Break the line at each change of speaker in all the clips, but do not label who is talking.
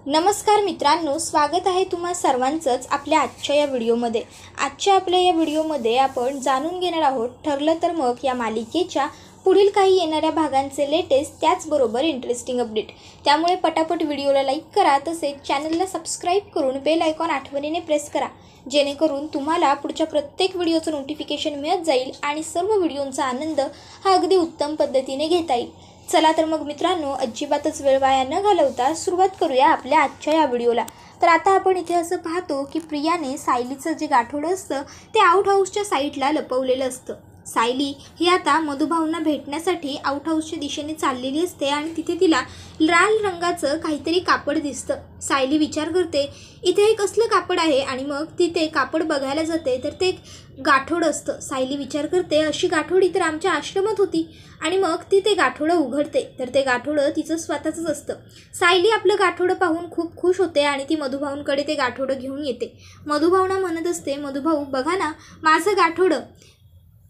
नमस्कार मित्रांनो, स्वागत आहे तुम्हा सर्वांचंच आपल्या आजच्या या व्हिडिओमध्ये। आजच्या आपल्या या व्हिडिओमध्ये आपण जाणून घेणार आहोत ठरलं तर मग या मालिकेच्या पुढील काही येणाऱ्या भागांचे लेटेस्ट त्याचबरोबर इंटरेस्टिंग अपडेट। त्यामुळे पटापट व्हिडिओला लाईक करा, तसेच चॅनलला सबस्क्राईब करून बेल आयकॉन आठवणीने प्रेस करा, जेणेकरून तुम्हाला पुढच्या प्रत्येक व्हिडिओचं नोटिफिकेशन मिळत जाईल आणि सर्व व्हिडिओंचा आनंद हा अगदी उत्तम पद्धतीने घेता येईल। चला तर मग मित्रांनो, अजिबातच वेळ वाया न घालवता सुरुवात करूया आपल्या आजच्या या व्हिडिओला। तर आता आपण इथे असं पाहतो की प्रियाने सायलीचं जे गाठोडं असतं ते आउट हाऊसच्या साईडला लपवलेलं असतं। सायली ही आता मधुभाऊंना भेटण्यासाठी आउट हाऊसच्या दिशेने चाललेली असते आणि तिथे तिला लाल रंगाचं काहीतरी कापड दिसतं। सायली विचार करते इथे एक असलं कापड आहे आणि मग तिथे कापड बघायला जाते तर ते गाठोडं असतं। सायली विचार करते अशी गाठोडी तर आमच्या आश्रमात होती आणि मग ती ते गाठोडं उघडते तर ते गाठोडं तिचं स्वतःचंच असतं। सायली आपलं गाठोडं पाहून खूप खुश होते आणि ती मधुभाऊंकडे ते गाठोडं घेऊन येते। मधुभाऊंना म्हणत असते, मधुभाऊ बघा ना माझं गाठोडं,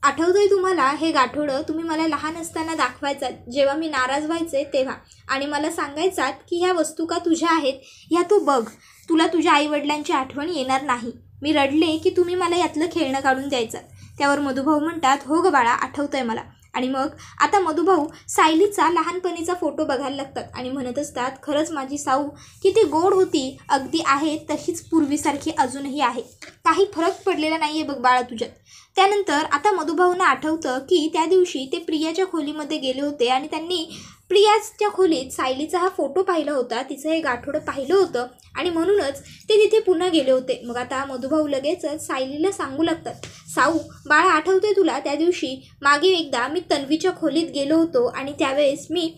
आठवतंय तुम्हाला? हे गाठोडं तुम्ही मला लहान असताना दाखवायचात, जेव्हा मी नाराज व्हायचे तेव्हा, आणि मला सांगायचात की ह्या वस्तू का तुझ्या आहेत, ह्या तू बघ, तुला तुझ्या आईवडिलांची आठवण येणार नाही। मी रडले की तुम्ही मला यातलं खेळणं काढून द्यायचं। त्यावर मधुभाऊ म्हणतात, हो ग बाळा, आठवतंय मला। आणि मग आता मधुभाऊ सायलीचा लहानपणीचा फोटो बघायला लागतात आणि म्हणत असतात, खरंच माझी साऊ किती गोड होती, अगदी आहे तशीच पूर्वीसारखी अजूनही आहे, काही फरक पडलेला नाही आहे बघ बाळा तुझ्यात। त्यानंतर आता मधुभाऊंना आठवतं की त्या दिवशी ते प्रियाच्या खोलीमध्ये गेले होते आणि त्यांनी प्रियाच्या खोलीत सायलीचा हा फोटो पाहिला होता, तिचं हे गाठोडं पाहिलं होतं आणि म्हणूनच ते तिथे पुन्हा गेले होते। मग आता मधुभाऊ लगेचच सायलीला सांगू लागतात, साऊ बाळा आठवतंय तुला त्या दिवशी मागे एकदा मी तन्वीच्या खोलीत गेलो होतो आणि त्यावेळेस मी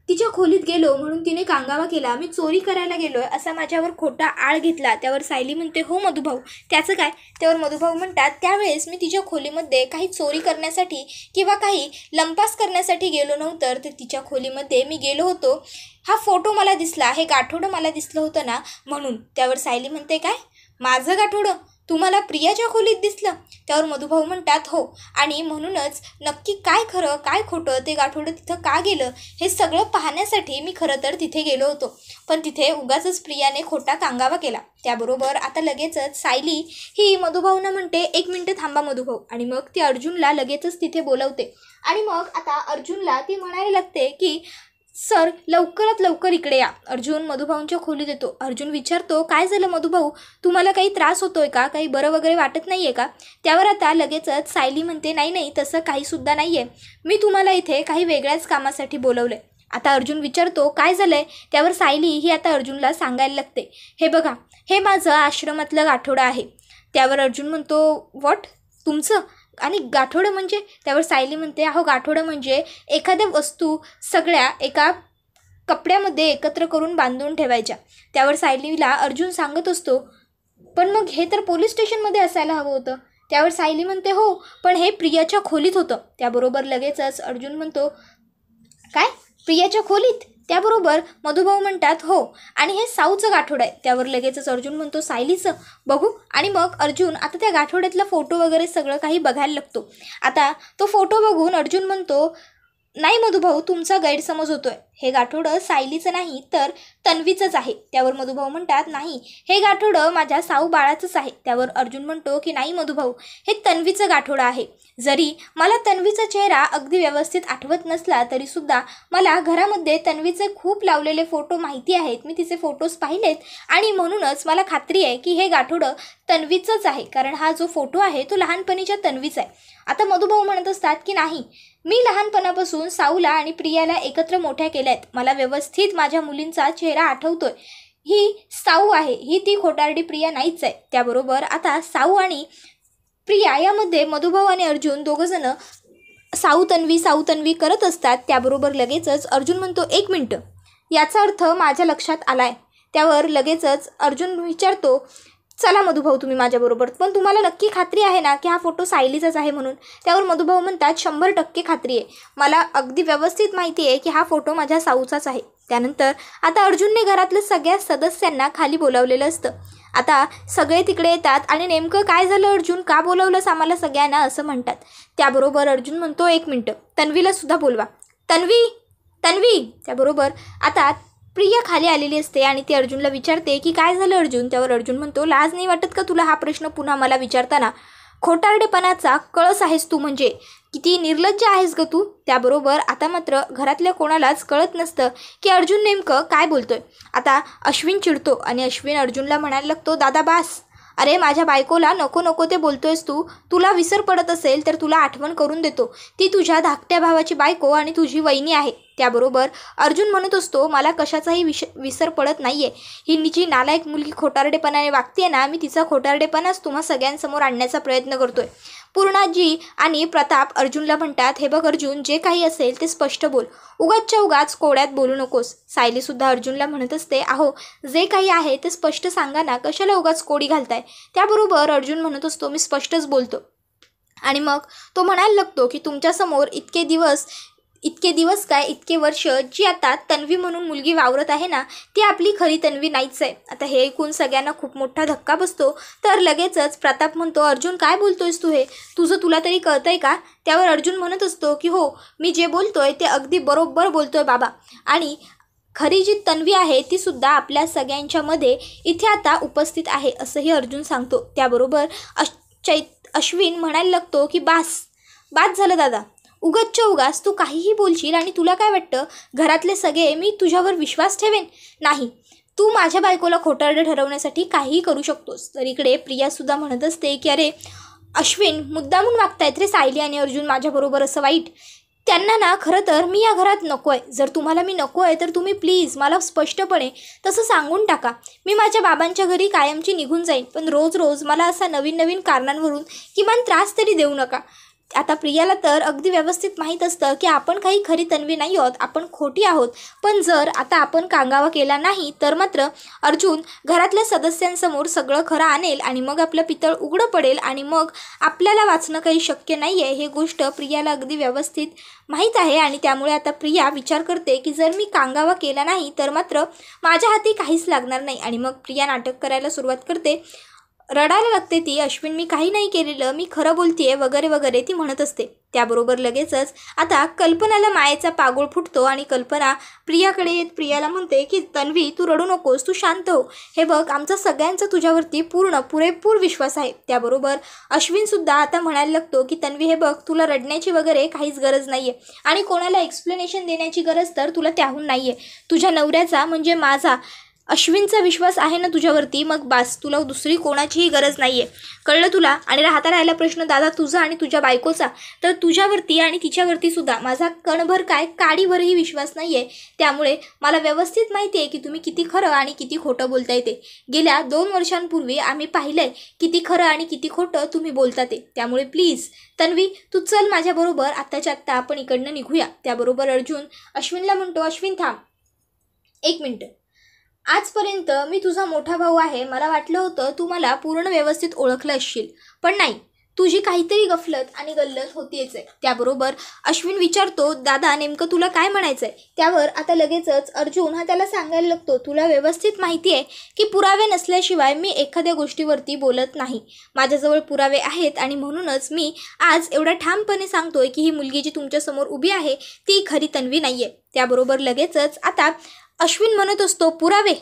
तिच्या खोलीत गेलो म्हणून तिने कांगावा केला, मी चोरी करायला गेलोय असा माझ्यावर खोटा आळ घेतला। त्यावर सायली म्हणते, हो मधुभाऊ त्याचं काय? त्यावर मधुभाऊ म्हणतात, त्यावेळेस मी तिच्या खोलीमध्ये काही चोरी करण्यासाठी किंवा काही लंपास करण्यासाठी गेलो नव्हतं, तर तिच्या खोलीमध्ये मी गेलो होतो, हा फोटो मला दिसला, हे गाठोडं मला दिसलं होतं ना म्हणून। त्यावर सायली म्हणते, काय माझं गाठोडं तुम्हाला प्रियाच्या खोलीत दिसलं? त्यावर मधुभाऊ म्हणतात, हो, आणि म्हणूनच नक्की काय खरं काय खोटं ते गाठोडं तिथं का गेलं हे सगळं पाहण्यासाठी मी खरं तर तिथे गेलो होतो, पण तिथे उगाचच प्रियाने खोटा कांगावा केला। त्याबरोबर आता लगेचच सायली ही मधुभाऊंना म्हणते, एक मिनिट थांबा मधुभाऊ, आणि मग ती अर्जुनला लगेचच तिथे बोलवते आणि मग आता अर्जुनला ती म्हणायला लागते की सर लवकरात लवकर इकडे या। अर्जुन मधुभाऊंच्या खोलीत येतो। अर्जुन विचारतो, काय झालं मधुभाऊ, तुम्हाला काही त्रास होतोय का, काही बरं वगैरे वाटत नाही आहे का? त्यावर आता लगेचच सायली म्हणते, नाही नाही तसं काहीसुद्धा नाही आहे, मी तुम्हाला इथे काही वेगळ्याच कामासाठी बोलवलं आहे। आता अर्जुन विचारतो, काय झालं आहे? त्यावर सायली ही आता अर्जुनला सांगायला लागते, हे बघा हे माझं आश्रमातलं गाठोडं आहे। त्यावर अर्जुन म्हणतो, व्हॉट, तुमचं आणि गाठोडं म्हणजे? त्यावर सायली म्हणते, अहो गाठोडं म्हणजे एखाद्या वस्तू सगळ्या एका कपड्यामध्ये एकत्र करून बांधून ठेवायच्या। त्यावर सायलीला अर्जुन सांगत असतो, पण मग हे तर पोलीस स्टेशनमध्ये असायला हवं होतं। त्यावर सायली म्हणते, हो पण हे प्रियाच्या खोलीत होतं। त्याबरोबर लगेचच अर्जुन म्हणतो, काय प्रियाच्या खोलीत? त्याबरोबर मधुभाऊ म्हणतात, हो, आणि हे साऊचं गाठोडं आहे। त्यावर लगेचच अर्जुन म्हणतो, सायलीचं बघू, आणि मग अर्जुन आता त्या गाठोड्यातला फोटो वगैरे सगळं काही बघायला लागतो। आता तो फोटो बघून अर्जुन म्हणतो, नाही मधुभाऊ तुमचा गैरसमज होतोय, हे गाठोडं सायलीचं नाही तर तन्वीचंच आहे। त्यावर मधुभाऊ म्हणतात, नाही हे गाठोडं माझ्या साऊ बाळाचंच आहे। त्यावर अर्जुन म्हणतो की नाही मधुभाऊ हे तन्वीचं गाठोडं आहे, जरी मला तन्वीचा चेहरा अगदी व्यवस्थित आठवत नसला तरी सुद्धा मला घरामध्ये तन्वीचे खूप लावलेले फोटो माहिती आहेत, मी तिचे फोटोज पाहिलेत आणि म्हणूनच मला खात्री आहे की हे गाठोडं तन्वीचंच आहे, कारण हा जो फोटो आहे तो लहानपणीच्या तन्वीचा आहे। आता मधुभाऊ म्हणत असतात की नाही, मी लहानपणापासून साऊला आणि प्रियाला एकत्र मोठ्या केल्या आहेत, मला व्यवस्थित माझ्या मुलींचा चेहरा आठवतोय, ही साऊ आहे, ही ती खोटारडी प्रिया नाहीच आहे। त्याबरोबर आता साऊ आणि प्रिया यामध्ये मधुभाऊ आणि अर्जुन दोघंजण साऊ तन्वी करत असतात। त्याबरोबर लगेचच अर्जुन म्हणतो, एक मिनटं, याचा अर्थ माझ्या लक्षात आलाय। त्यावर लगेचच अर्जुन विचारतो, चला मधुभाऊ तुम्ही माझ्याबरोबर, पण तुम्हाला नक्की खात्री आहे ना की हा फोटो सायलीचाच आहे म्हणून? त्यावर मधुभाऊ म्हणतात, 100% खात्री आहे, मला अगदी व्यवस्थित माहिती आहे की हा फोटो माझ्या साऊचाच आहे। त्यानंतर आता अर्जुनने घरातल्या सगळ्या सदस्यांना खाली बोलावलेलं असतं। आता सगळे तिकडे येतात आणि नेमकं काय झालं अर्जुन, का बोलावलंस आम्हाला सगळ्यांना असं म्हणतात। त्याबरोबर अर्जुन म्हणतो, एक मिनटं, तन्वीला सुद्धा बोलवा, तन्वी। त्याबरोबर आता प्रिया खाली आलेली असते आणि ती अर्जुनला विचारते की काय झालं अर्जुन. त्यावर अर्जुन म्हणतो, लाज नाही वाटत का तुला हा प्रश्न पुन्हा मला विचारताना. खोटारडेपणाचा कळस आहेस तू, म्हणजे किती निर्लज्ज आहेस ग तू. त्याबरोबर आता मात्र घरातल्या कोणालाच कळत नसतं की अर्जुन नेमकं काय बोलतोय. आता अश्विन चिडतो आणि अश्विन अर्जुनला म्हणायला लागतो, दादा बास. अरे माझ्या बायकोला नको नको ते बोलतोयस तू. तुला विसर पडत असेल तर तुला आठवण करून देतो, ती तुझ्या धाकट्या भावाची बायको आणि तुझी वहिनी आहे. त्याबरोबर अर्जुन म्हणत असतो, मला कशाचाही विसर पडत नाही आहे. ही जी नालायक मुलगी खोटारडेपणाने वागते ना, मी तिचा खोटारडेपणाच तुम्हा सगळ्यांसमोर आणण्याचा प्रयत्न करतोय. पूर्णाजी आणि प्रताप अर्जुनला म्हणतात, हे बघ अर्जुन, जे काही असेल ते स्पष्ट बोल, उगाचच्या उगाच कोड्यात बोलू नकोस. सायलीसुद्धा अर्जुनला म्हणत असते, अहो जे काही आहे ते स्पष्ट सांगा ना, कशाला उगाच कोडी घालताय. त्याबरोबर अर्जुन म्हणत असतो, मी स्पष्टच बोलतो. आणि मग तो म्हणायला लागतो की तुमच्यासमोर इतके दिवस काय इतके वर्ष जी आता तन्वी म्हणून मुलगी वावरत आहे ना, ती आपली खरी तन्वी नाहीच आहे. आता हे ऐकून सगळ्यांना खूप मोठा धक्का बसतो. तर लगेचच प्रताप म्हणतो, अर्जुन काय बोलतोयस तू, हे तुला तरी कळतंय का. त्यावर अर्जुन म्हणत असतो की हो, मी जे बोलतोय ते अगदी बरोबर बोलतोय बाबा. आणि खरी जी तन्वी आहे ती सुद्धा आपल्या सगळ्यांच्या मध्ये इथे आता उपस्थित आहे असंही अर्जुन सांगतो. त्याबरोबर अश्विन म्हणायला लागतो की बास झालं दादा, उगाचच्या उगाच तू काहीही बोलशील आणि तुला काय वाटतं घरातले सगळे मी तुझ्यावर विश्वास ठेवेन. नाही, तू माझ्या बायकोला खोटारडे ठरवण्यासाठी काहीही करू शकतोस. तर इकडे प्रियासुद्धा म्हणत असते की अरे अश्विन मुद्दामून वागतायत रे सायली आणि अर्जुन माझ्याबरोबर असं वाईट. त्यांना ना खरं तर मी या घरात नको आहे. जर तुम्हाला मी नको आहे तर तुम्ही प्लीज मला स्पष्टपणे तसं सांगून टाका. मी माझ्या बाबांच्या घरी कायमची निघून जाईन, पण रोज मला असा नवीन कारणांवरून किमान त्रास तरी देऊ नका. आता प्रियाला तर अगदी व्यवस्थित माहीत असतं की आपण काही खरी तन्वी नाही आहोत, आपण खोटी आहोत. पण जर आता आपण कांगावा केला नाही तर मात्र अर्जुन घरातल्या सदस्यांसमोर सगळं खरं आणेल आणि मग आपलं पितळ उघडं पडेल आणि मग आपल्याला वाचणं काही शक्य नाही आहे. हे गोष्ट प्रियाला अगदी व्यवस्थित माहीत आहे आणि त्यामुळे आता प्रिया विचार करते की जर मी कांगावा केला नाही तर मात्र माझ्या हाती काहीच लागणार नाही. आणि मग प्रिया नाटक करायला सुरुवात करते, रडायला लागते ती. अश्विन मी काही नाही केलेलं, मी खरं बोलतेय वगैरे ती म्हणत असते. त्याबरोबर लगेचच आता कल्पनाला मायेचा पागोळ फुटतो आणि कल्पना प्रियाकडे येत प्रियाला म्हणते की तन्वी तू रडू नकोस, तू शांत हो. हे बघ आमचा सगळ्यांचा तुझ्यावरती पुरेपूर विश्वास आहे. त्याबरोबर अश्विनसुद्धा आता म्हणायला लागतो की तन्वी हे बघ, तुला रडण्याची वगैरे काहीच गरज नाही आहे आणि कोणाला एक्सप्लेनेशन देण्याची गरज तर तुला त्याहून नाही आहे. तुझ्या नवऱ्याचा म्हणजे माझा अश्विनचा विश्वास आहे ना तुझ्यावरती, मग बास, तुला दुसरी कोणाचीही गरज नाही आहे. कळलं तुला. आणि राहिला प्रश्न दादा तुझा आणि तुझ्या बायकोचा, तर तुझ्यावरती आणि तिच्यावरती सुद्धा माझा कणभर काय काडीभरही विश्वास नाही आहे. त्यामुळे मला व्यवस्थित माहिती आहे की तुम्ही किती खरं आणि किती खोटं बोलताय ते. गेल्या 2 वर्षांपूर्वी आम्ही पाहिलंय किती खरं आणि किती खोटं तुम्ही बोलता ते. त्यामुळे प्लीज तन्वी तू चल माझ्याबरोबर, आत्ताच्या आत्ता आपण इकडनं निघूया. त्याबरोबर अर्जुन अश्विनला म्हणतो, अश्विन थांब 1 मिनिट. आजपर्यंत मी तुझा मोठा भाऊ आहे, मला वाटलं होतं तू मला पूर्ण व्यवस्थित ओळखलं असशील, पण नाही, तुझी काहीतरी गफलत आणि गल्लत होतीच आहे. त्याबरोबर अश्विन विचारतो, दादा नेमकं तुला काय म्हणायचं आहे. त्यावर आता लगेचच अर्जुन हा त्याला सांगायला लागतो, तुला व्यवस्थित माहिती आहे की पुरावे नसल्याशिवाय मी एखाद्या गोष्टीवरती बोलत नाही. माझ्याजवळ पुरावे आहेत आणि म्हणूनच मी आज एवढा ठामपणे सांगतोय की ही मुलगी जी तुमच्यासमोर उभी आहे ती खरी तन्वी नाही आहे. त्याबरोबर लगेचच आता अश्विन म्हणत असतो, पुरावे?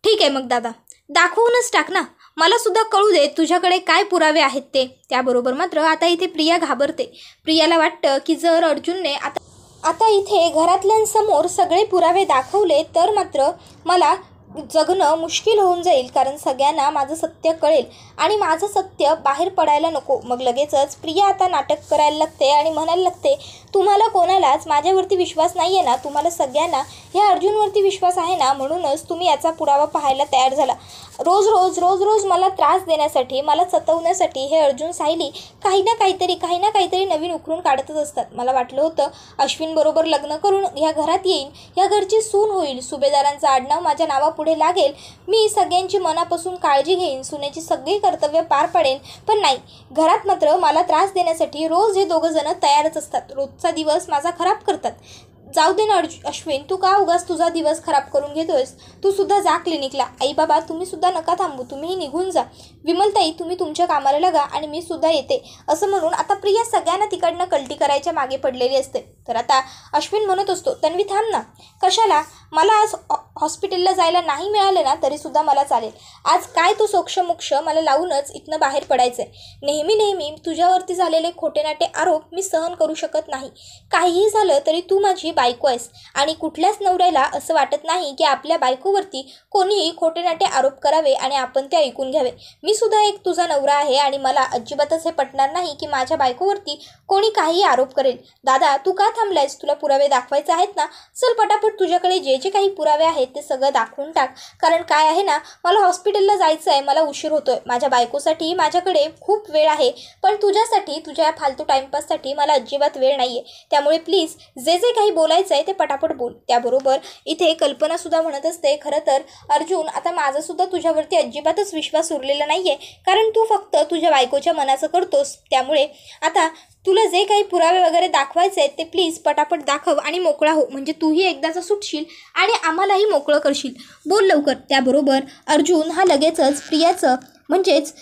ठीक आहे मग दादा, दाखवूनच टाक ना, मला सुद्धा कळू दे तुझ्याकडे काय पुरावे आहेत ते. त्याबरोबर मात्र आता इथे प्रिया घाबरते. प्रियाला वाटतं की जर अर्जुनने आता इथे घरातल्यांसमोर सगळे पुरावे दाखवले तर मात्र मला जगणं मुश्किल होऊन जाईल, कारण सगळ्यांना माझं सत्य कळेल आणि माझं सत्य बाहेर पडायला नको. मग लगेचच प्रिया आता नाटक करायला लागते आणि म्हणायला लागते, तुम्हाला कोणालाच माझ्यावरती विश्वास नाही आहे ना, तुम्हाला सगळ्यांना ह्या अर्जुनवरती विश्वास आहे ना, म्हणूनच तुम्ही याचा पुरावा पाहायला तयार झाला. रोज मला त्रास देण्यासाठी, मला सतवण्यासाठी हे अर्जुन सायली काही ना काहीतरी नवीन उकरून काढतच असतात. मला वाटलं होतं अश्विनबरोबर लग्न करून ह्या घरात येईन, ह्या घरची सून होईल, सुभेदारांचा आडनाव माझ्या नावापुढे लागेल, मी सगळ्यांची मनापासून काळजी घेईन, सुनेची सगळी कर्तव्य पार पाडेन. पण नाही, घरात मात्र मला त्रास देण्यासाठी रोज हे दोघं जण तयारच असतात, रोजचा दिवस माझा खराब करतात. जाऊ दे ना अश्विन, तू का उगाच तुझा दिवस खराब करून घेतोयस? तू सुद्धा जा क्लिनिकला. आई बाबा तुम्ही सुद्धा नका थांबू, तुम्हीही निघून जा. विमलताई तुम्ही तुमच्या कामाला लागा आणि मी सुद्धा येते. असं म्हणून आता प्रिया सगळ्यांना तिकडनं कल्टी करायच्या मागे पडलेली असते. तर आता अश्विन म्हणत असतो, तन्वी थांब ना. कशाला? मला आज हॉस्पिटलला जायला नाही मिळालं ना तरीसुद्धा मला चालेल. आज काय तू सोक्षमोक्ष मला लावूनच इथनं बाहेर पडायचं आहे. नेहमी तुझ्यावरती झालेले खोटेनाटे आरोप मी सहन करू शकत नाही. काहीही झालं तरी तू माझी बायको आहेस आणि कुठल्याच नवऱ्याला असं वाटत नाही की आपल्या बायकोवरती कोणीही खोटेनाटे आरोप करावे आणि आपण ते ऐकून घ्यावे. मी सुद्धा एक तुझा नवरा आहे आणि मला अजिबातच हे पटणार नाही की माझ्या बायकोवरती कोणी काही आरोप करेल. दादा तू का थांबलायस? तुला पुरावे दाखवायचे आहेत ना? चल पटापट तुझ्याकडे जे जे काही पुरावे आहेत ते सगळं दाखवून टाक. कारण काय आहे ना, मला हॉस्पिटलला जायचं आहे, मला उशीर होतोय. माझ्या बायकोसाठी माझ्याकडे खूप वेळ आहे, पण तुझ्यासाठी तुझ्या फालतू टाइमपाससाठी मला अजिबात वेळ नाही आहे. त्यामुळे प्लीज जे जे काही बोलायचं आहे ते पटापट बोल. त्याबरोबर इथे कल्पनासुद्धा म्हणत असते, खरं तर अर्जुन आता माझासुद्धा तुझ्यावरती अजिबातच विश्वास उरलेला नाही आहे, कारण तू फक्त तुझ्या बायकोच्या मनाचं करतोस. त्यामुळे आता तुला जे काही पुरावे वगैरे दाखवायचे आहेत ते प्लीज पटापट दाखव आणि मोकळा हो, म्हणजे तूही एकदाचा सुटशील आणि आम्हालाही मोकळं करशील. बोल लवकर. त्याबरोबर अर्जुन हा लगेचच प्रियाचं म्हणजेच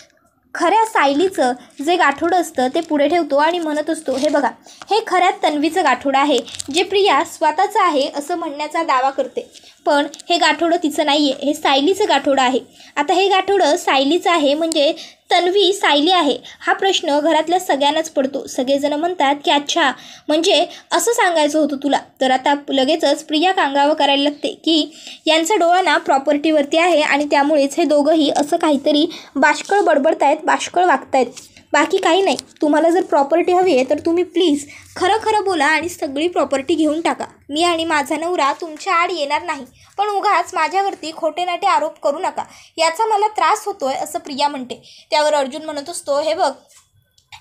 खऱ्या सायलीचं जे गाठोडं असतं ते पुढे ठेवतो आणि म्हणत असतो, हे बघा हे खऱ्यात तन्वीचं गाठोडं आहे, जे प्रिया स्वतःचं आहे असं म्हणण्याचा दावा करते. पण हे गाठोडं तिचं नाही आहे, हे सायलीचं गाठोडं आहे. आता हे गाठोडं सायलीचं आहे म्हणजे तन्वी सायली आहे हा प्रश्न घरातल्या सगळ्यांनाच पडतो. सगळेजण म्हणतात की अच्छा म्हणजे असं सांगायचं होतं तुला. तर आता लगेचच प्रिया कांगावं करायला लागते की यांचा डोळा ना प्रॉपर्टीवरती आहे आणि त्यामुळेच हे दोघंही असं काहीतरी बाष्कळ बडबडतायत, बाष्कळ वागतायत, बाकी काही नाही. तुम्हाला जर प्रॉपर्टी हवी आहे तर तुम्ही प्लीज खरं बोला आणि सगळी प्रॉपर्टी घेऊन टाका. मी आणि माझा नवरा तुमच्या आड येणार नाही, पण उगाच माझ्यावरती खोटेनाटे आरोप करू नका, याचा मला त्रास होतोय असं प्रिया म्हणते. त्यावर अर्जुन म्हणत असतो, हे बघ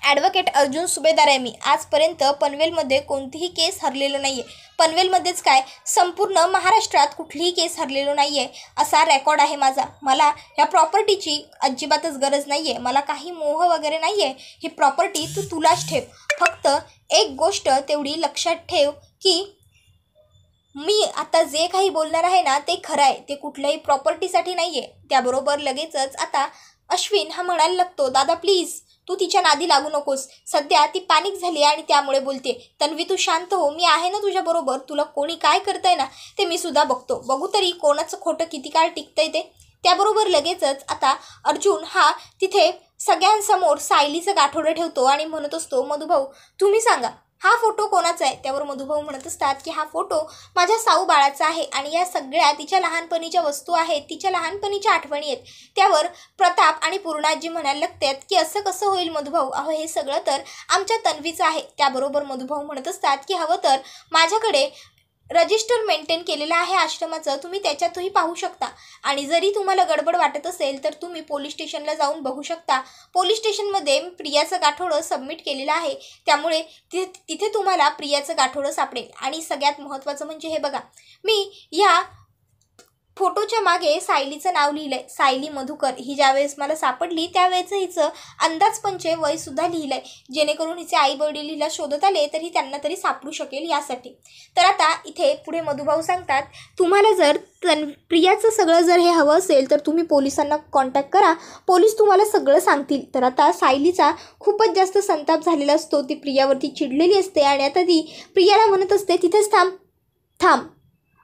ॲडव्होकेट अर्जुन सुभेदार आहे मी. आजपर्यंत पनवेलमध्ये कोणतीही केस हरलेलं नाही आहे. पनवेलमध्येच काय संपूर्ण महाराष्ट्रात कुठलीही केस हरलेलो नाही आहे असा रेकॉर्ड आहे माझा. मला ह्या प्रॉपर्टीची अजिबातच गरज नाही आहे. मला काही मोह वगैरे नाही आहे. ही प्रॉपर्टी तू तुलाच ठेव. फक्त एक गोष्ट तेवढी लक्षात ठेव की मी आता जे काही बोलणार आहे ना ते खरं आहे, ते कुठल्याही प्रॉपर्टीसाठी नाही आहे. त्याबरोबर लगेचच आता अश्विन हा म्हणायला लागतो, दादा प्लीज तू तिच्या नादी लागू नकोस. सध्या ती पॅनिक झाली आणि त्यामुळे बोलते. तन्वी तू शांत हो, मी आहे ना तुझ्याबरोबर. तुला कोणी काय करतंय ना ते मी सुद्धा बघतो. बघू तरी कोणाचं खोटं किती काळ टिकतंय ते. त्याबरोबर लगेचच आता अर्जुन हा तिथे सगळ्यांसमोर सायलीचं गाठोडं ठेवतो आणि म्हणत असतो, मधुभाऊ तुम्ही सांगा हा फोटो कोणाचा आहे? त्यावर मधुभाऊ म्हणत असतात की हा फोटो माझ्या साऊ बाळाचा आहे आणि या सगळ्या तिच्या लहानपणीच्या वस्तू आहेत, तिच्या लहानपणीच्या आठवणी आहेत. त्यावर प्रताप आणि पूर्णाजी म्हणायला लागतात की असं कसं होईल मधुभाऊ, अहो हे सगळं तर आमच्या तन्वीचं आहे. त्याबरोबर मधुभाऊ म्हणत असतात की हवं तर माझ्याकडे रजिस्टर मेंटेन केलेलं आहे आश्रमाचं, तुम्ही त्याच्यातही पाहू शकता. आणि जरी तुम्हाला गडबड वाटत असेल तर तुम्ही पोलीस स्टेशनला जाऊन बघू शकता. पोलीस स्टेशनमध्ये प्रियाचं गाठोडं सबमिट केलेलं आहे, त्यामुळे तिथे तुम्हाला प्रियाचं गाठोडं सापडेल. आणि सगळ्यात महत्त्वाचं म्हणजे हे बघा, मी या फोटोच्या मागे सायलीचं नाव लिहिलं आहे, सायली मधुकर. ही ज्यावेळेस मला सापडली त्यावेळेचं हिचं अंदाजपंचे वयसुद्धा लिहिलं आहे, जेणेकरून हिचे आई वडील हिला शोधत आले तरी त्यांना तरी सापडू शकेल यासाठी. तर आता इथे पुढे मधुभाऊ सांगतात, तुम्हाला जर प्रियाचं सगळं जर हे हवं असेल तर तुम्ही पोलिसांना कॉन्टॅक्ट करा, पोलीस तुम्हाला सगळं सांगतील. तर आता सायलीचा खूपच जास्त संताप झालेला असतो, ती प्रियावरती चिडलेली असते आणि आता ती प्रियाला म्हणत असते, तिथेच थांब,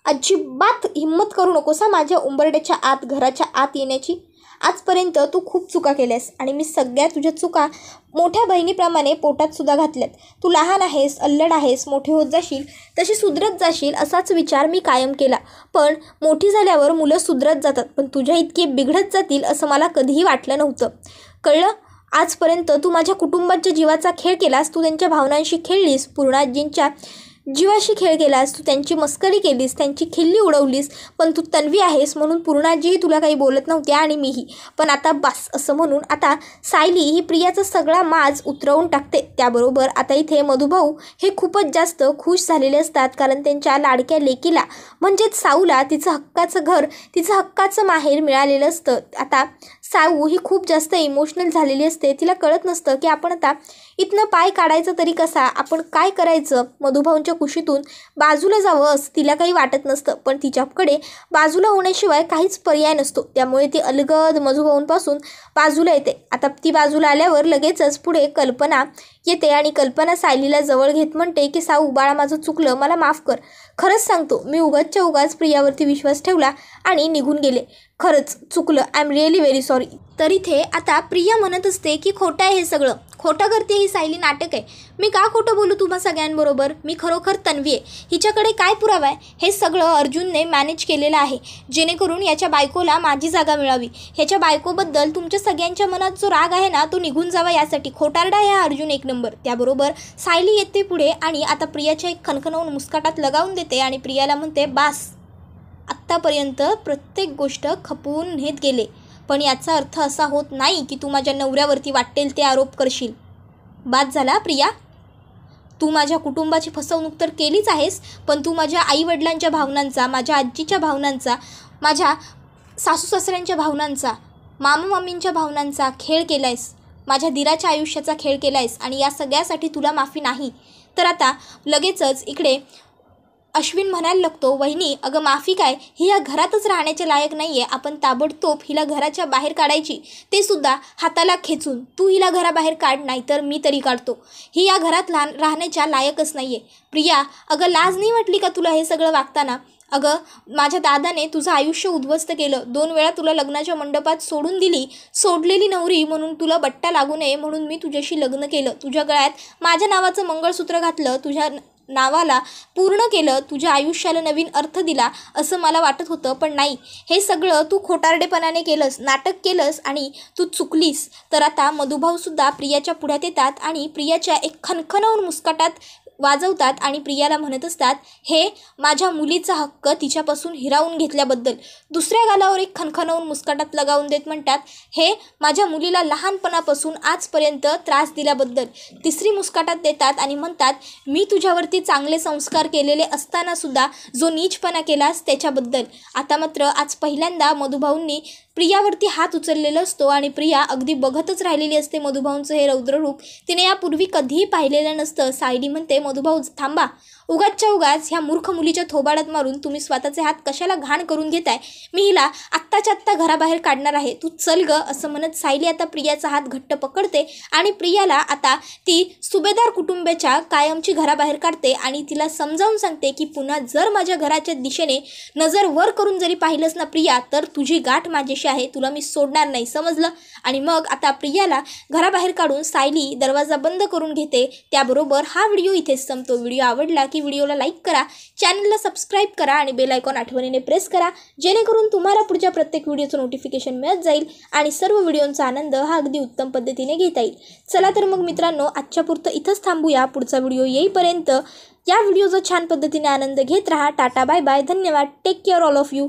अजिबात हिम्मत करू नकोस माझ्या उंबरड्याच्या आत, घराच्या आत येण्याची. आजपर्यंत तू खूप चुका केल्यास आणि मी सगळ्या तुझ्या चुका मोठ्या बहिणीप्रमाणे पोटात सुद्धा घातल्यात. तू लहान आहेस, अल्लड आहेस, मोठी होत जाशील तशी सुधरत जाशील असाच विचार मी कायम केला. पण मोठी झाल्यावर मुलं सुधरत जातात, पण तुझ्या इतके बिघडत जातील असं मला कधीही वाटलं नव्हतं. कळलं? आजपर्यंत तू माझ्या कुटुंबाच्या जीवाचा खेळ केलास, तू त्यांच्या भावनांशी खेळलीस, पूर्णाजींच्या जीवाशी खेळ केलास, तू त्यांची मस्करी केलीस, त्यांची खिल्ली उडवलीस. पण तू तन्वी आहेस म्हणून पूर्णाजीही तुला काही बोलत नव्हती आणि मीही. पण आता बस असं म्हणून आता सायली ही प्रियाचा सगळा माज उतरवून टाकते. त्याबरोबर आता इथे मधुभाऊ हे खूपच जास्त खुश झालेले असतात, कारण त्यांच्या लाडक्या लेकीला म्हणजेच साऊला तिचं हक्काचं घर, तिचं हक्काचं माहेर मिळालेलं असतं. आता साऊ ही खूप जास्त इमोशनल झालेली असते. तिला कळत नसतं की आपण आता इथनं पाय काढायचं तरी कसा, आपण काय करायचं. मधुभाऊंच्या कुशीतून बाजूला जावं असं तिला काही वाटत नसतं, पण तिच्याकडे बाजूला होण्याशिवाय काहीच पर्याय नसतो. त्यामुळे ती अलगद मधुभाऊंपासून बाजूला येते. आता ती बाजूला आल्यावर लगेचच पुढे कल्पना येते आणि कल्पना सायलीला जवळ घेत म्हणते की साऊ बाळा, माझं चुकलं, मला माफ कर. खरंच सांगतो, मी उगाचच्या उगाच प्रियावरती विश्वास ठेवला आणि निघून गेले. खरंच चुकलं, I am really very sorry. तर इथे आता प्रिया म्हणत असते की खोटं आहे हे सगळं, खोटं करते ही सायली, नाटक आहे. मी का खोटं बोलू तुम्हा सगळ्यांबरोबर, मी खरोखर तन्वी आहे. हिच्याकडे काय पुरावा आहे? हे सगळं अर्जुनने मॅनेज केलेलं आहे जेणेकरून याच्या बायकोला माझी जागा मिळावी. ह्याच्या बायकोबद्दल तुमच्या सगळ्यांच्या मनात जो राग आहे ना, तो निघून जावा यासाठी. खोटारडा आहे हा अर्जुन एक नंबर. त्याबरोबर सायली येते पुढे आणि आता प्रियाच्या एक खणखणवून मुस्काटात लगावून देते आणि प्रियाला म्हणते, बास, आत्तापर्यंत प्रत्येक गोष्ट खपवून नेत गेले, पण याचा अर्थ असा होत नाही की तू माझ्या नवऱ्यावरती वाटेल ते आरोप करशील. बाद झाला प्रिया, तू माझ्या कुटुंबाची फसवणूक तर केलीच आहेस, पण तू माझ्या आईवडिलांच्या भावनांचा, माझ्या आजीच्या भावनांचा, माझ्या सासू सासऱ्यांच्या भावनांचा, मामा मामींच्या भावनांचा खेळ केला आहेस, माझ्या दिराच्या आयुष्याचा खेळ केला आहेस आणि या सगळ्यासाठी तुला माफी नाही. तर आता लगेचच इकडे अश्विन म्हणायला लागतो, वहिनी अगं माफी काय, ही या घरातच राहण्याच्या लायक नाही आहे. आपण ताबडतोब हिला घराच्या बाहेर काढायची, ते सुद्धा हाताला खेचून. तू हिला घराबाहेर काढ, नाही तर मी तरी काढतो. ही या घरात राहण्याच्या लायकच नाही आहे. प्रिया अगं लाज नाही वाटली का तुला हे सगळं वागताना? अगं माझ्या दादाने तुझं आयुष्य उद्ध्वस्त केलं, 2 वेळा तुला लग्नाच्या मंडपात सोडून दिली. सोडलेली नवरी म्हणून तुला बट्टा लागू नये म्हणून मी तुझ्याशी लग्न केलं, तुझ्या गळ्यात माझ्या नावाचं मंगळसूत्र घातलं, तुझ्या नावाला पूर्ण केलं, तुझ्या आयुष्याला नवीन अर्थ दिला असं मला वाटत होतं, पण नाही, हे सगळं तू खोटारडेपणाने केलंस, नाटक केलंस आणि तू चुकलीस. तर आता मधुभाऊसुद्धा प्रियाच्या पुढ्यात येतात आणि प्रियाच्या एक खणखणवून मुस्काटात वाजवतात आणि प्रियाला म्हणत असतात, हे माझ्या मुलीचा हक्क तिच्यापासून हिरावून घेतल्याबद्दल. दुसऱ्या गालावर एक खणखणवून मुस्काटात लगावून देत म्हणतात, हे माझ्या मुलीला लहानपणापासून आजपर्यंत त्रास दिल्याबद्दल. तिसरी मुस्काटात देतात आणि म्हणतात, मी तुझ्यावरती चांगले संस्कार केलेले असतानासुद्धा जो नीचपणा केलास त्याच्याबद्दल. आता मात्र आज पहिल्यांदा मधुभाऊंनी प्रियावरती हात उचललेला असतो आणि प्रिया अगदी बघतच राहिलेली असते मधुभाऊंचं हे रौद्ररूप. तिने यापूर्वी कधीही पाहिलेलं नसतं. सायली म्हणते, मधुभाऊ थांबा, उगाचच्या उगाच ह्या मूर्ख मुलीच्या थोबाडात मारून तुम्ही स्वतःचे हात कशाला घाण करून घेताय. मी हिला आत्ताच्या आत्ता घराबाहेर काढणार आहे, तू चल ग. असं म्हणत सायली आता प्रियाचा हात घट्ट पकडते आणि प्रियाला आता ती सुभेदार कुटुंबाच्या कायमची घराबाहेर काढते आणि तिला समजावून सांगते की पुन्हा जर माझ्या घराच्या दिशेने नजर वर करून जरी पाहिलंस ना प्रिया, तर तुझी गाठ माझ्याशी आहे, तुला मी सोडणार नाही, समजलं. आणि मग आता प्रियाला घराबाहेर काढून सायली दरवाजा बंद करून घेते. त्याबरोबर हा व्हिडिओ इथेच संपतो. व्हिडिओ आवडला की व्हिडिओला लाईक करा, चॅनलला सबस्क्राईब करा आणि बेल आयकॉन आठवणीने प्रेस करा, जेणेकरून तुम्हाला पुढच्या प्रत्येक व्हिडिओचं नोटिफिकेशन मिळत जाईल आणि सर्व व्हिडिओंचा आनंद हा अगदी उत्तम पद्धतीने घेता येईल. चला तर मग मित्रांनो, आजच्या पुरतं इथंच थांबूया. पुढचा व्हिडिओ येईपर्यंत या व्हिडिओचा छान पद्धतीने आनंद घेत राहा. टाटा, बाय बाय, धन्यवाद, take care all of you.